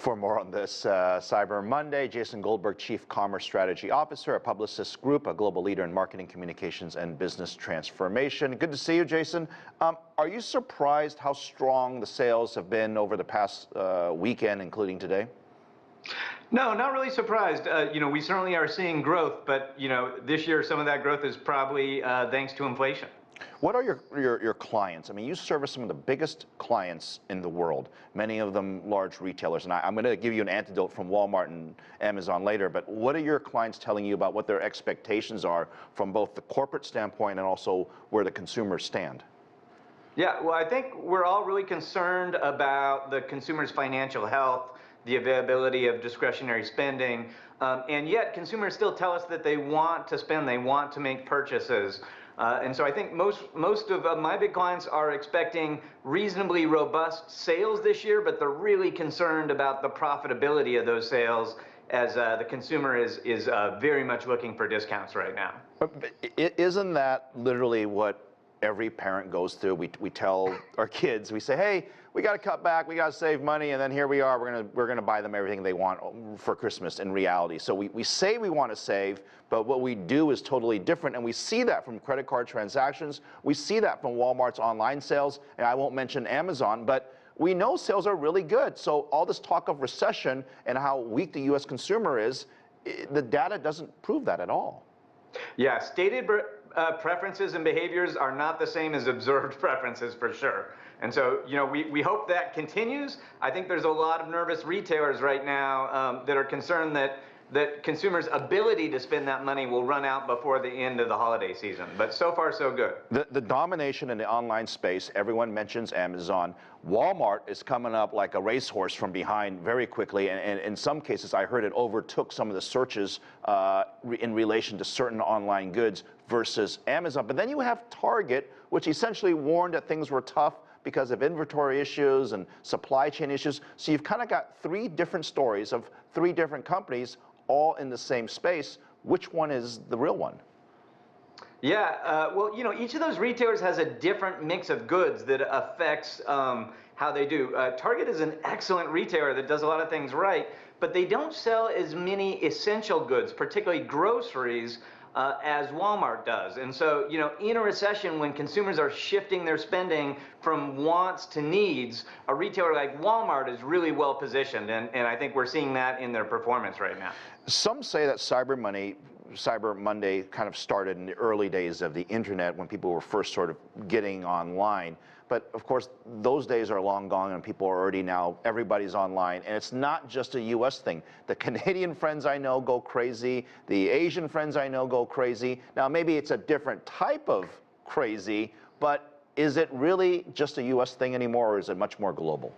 For more on this Cyber Monday, Jason Goldberg, Chief Commerce Strategy Officer at Publicis Groupe, a global leader in marketing, communications, and business transformation. Good to see you, Jason. Are you surprised how strong the sales have been over the past weekend, including today? No, not really surprised. We certainly are seeing growth, but this year some of that growth is probably thanks to inflation. What are your clients? I mean, you service some of the biggest clients in the world, many of them large retailers. And I'm going to give you an anecdote from Walmart and Amazon later, but what are your clients telling you about what their expectations are from both the corporate standpoint and also where the consumers stand? Yeah, well, I think we're all really concerned about the consumer's financial health, the availability of discretionary spending, and yet consumers still tell us that they want to spend, they want to make purchases. And so I think most of my big clients are expecting reasonably robust sales this year, but they're really concerned about the profitability of those sales as the consumer is very much looking for discounts right now. But isn't that literally what every parent goes through? We tell our kids, we say, hey, we got to cut back, we got to save money, and then here we are, we're gonna buy them everything they want for Christmas in reality. So we say we want to save, but what we do is totally different, and we see that from credit card transactions, we see that from Walmart's online sales, and I won't mention Amazon, but we know sales are really good. So all this talk of recession and how weak the U.S. consumer is, the data doesn't prove that at all. Yeah, stated preferences and behaviors are not the same as observed preferences for sure. And so, we hope that continues. I think there's a lot of nervous retailers right now that are concerned that consumers' ability to spend that money will run out before the end of the holiday season. But so far, so good. The domination in the online space, everyone mentions Amazon. Walmart is coming up like a racehorse from behind very quickly, and in some cases, I heard it overtook some of the searches in relation to certain online goods versus Amazon. But then you have Target, which essentially warned that things were tough because of inventory issues and supply chain issues. So you've kind of got three different stories of three different companies all in the same space. Which one is the real one? Yeah, well, each of those retailers has a different mix of goods that affects how they do. Target is an excellent retailer that does a lot of things right, but they don't sell as many essential goods, particularly groceries, as Walmart does. And so, in a recession, when consumers are shifting their spending from wants to needs, a retailer like Walmart is really well positioned, and I think we're seeing that in their performance right now. Some say that Cyber Monday kind of started in the early days of the internet when people were first sort of getting online. But of course, those days are long gone and people are already now, everybody's online. And it's not just a US thing. The Canadian friends I know go crazy. The Asian friends I know go crazy. Now, maybe it's a different type of crazy, but is it really just a US thing anymore, or is it much more global?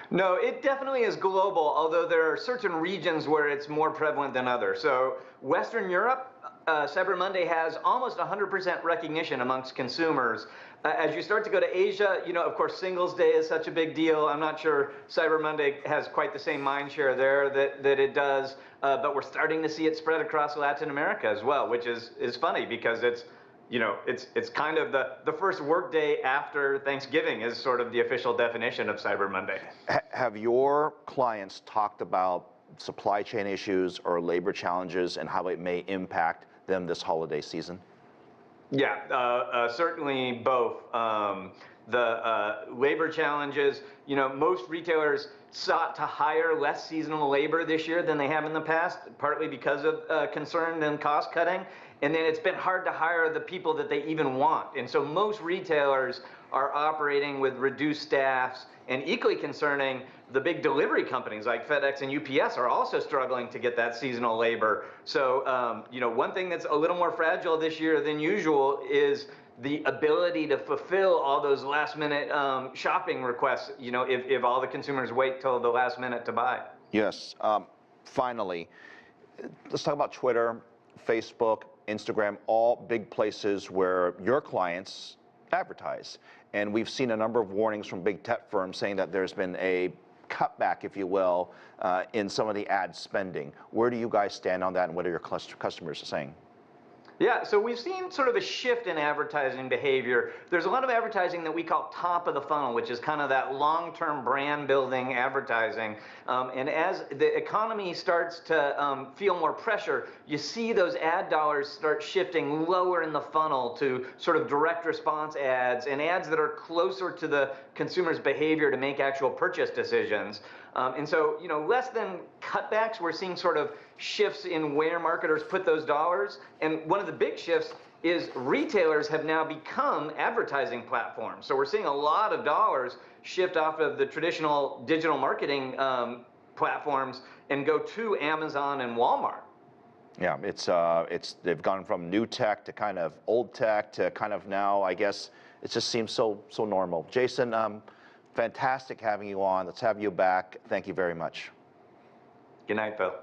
No, it definitely is global, although there are certain regions where it's more prevalent than others. So Western Europe, Cyber Monday has almost 100% recognition amongst consumers. As you start to go to Asia, of course, Singles Day is such a big deal. I'm not sure Cyber Monday has quite the same mind share there that it does, but we're starting to see it spread across Latin America as well, which is funny because it's kind of the first work day after Thanksgiving is sort of the official definition of Cyber Monday. Have your clients talked about supply chain issues or labor challenges and how it may impact them this holiday season? Yeah, certainly both. The labor challenges, most retailers sought to hire less seasonal labor this year than they have in the past, partly because of concern and cost cutting. And then it's been hard to hire the people that they even want. And so most retailers are operating with reduced staffs, and equally concerning, the big delivery companies like FedEx and UPS are also struggling to get that seasonal labor. So, one thing that's a little more fragile this year than usual is the ability to fulfill all those last minute shopping requests, if all the consumers wait till the last minute to buy. Yes. Finally, let's talk about Twitter, Facebook, Instagram, all big places where your clients advertise. And we've seen a number of warnings from big tech firms saying that there's been a cutback, if you will, in some of the ad spending. Where do you guys stand on that, and what are your customers saying? Yeah, so we've seen sort of a shift in advertising behavior. There's a lot of advertising that we call top of the funnel, which is kind of that long-term brand building advertising. And as the economy starts to feel more pressure, you see those ad dollars start shifting lower in the funnel to sort of direct response ads and ads that are closer to the consumer's behavior to make actual purchase decisions. And so, less than cutbacks, we're seeing sort of shifts in where marketers put those dollars. And one of the big shifts is retailers have now become advertising platforms. So we're seeing a lot of dollars shift off of the traditional digital marketing platforms and go to Amazon and Walmart. Yeah, they've gone from new tech to kind of old tech to kind of now, I guess, it just seems so normal. Jason, fantastic having you on. Let's have you back. Thank you very much. Good night, Phil.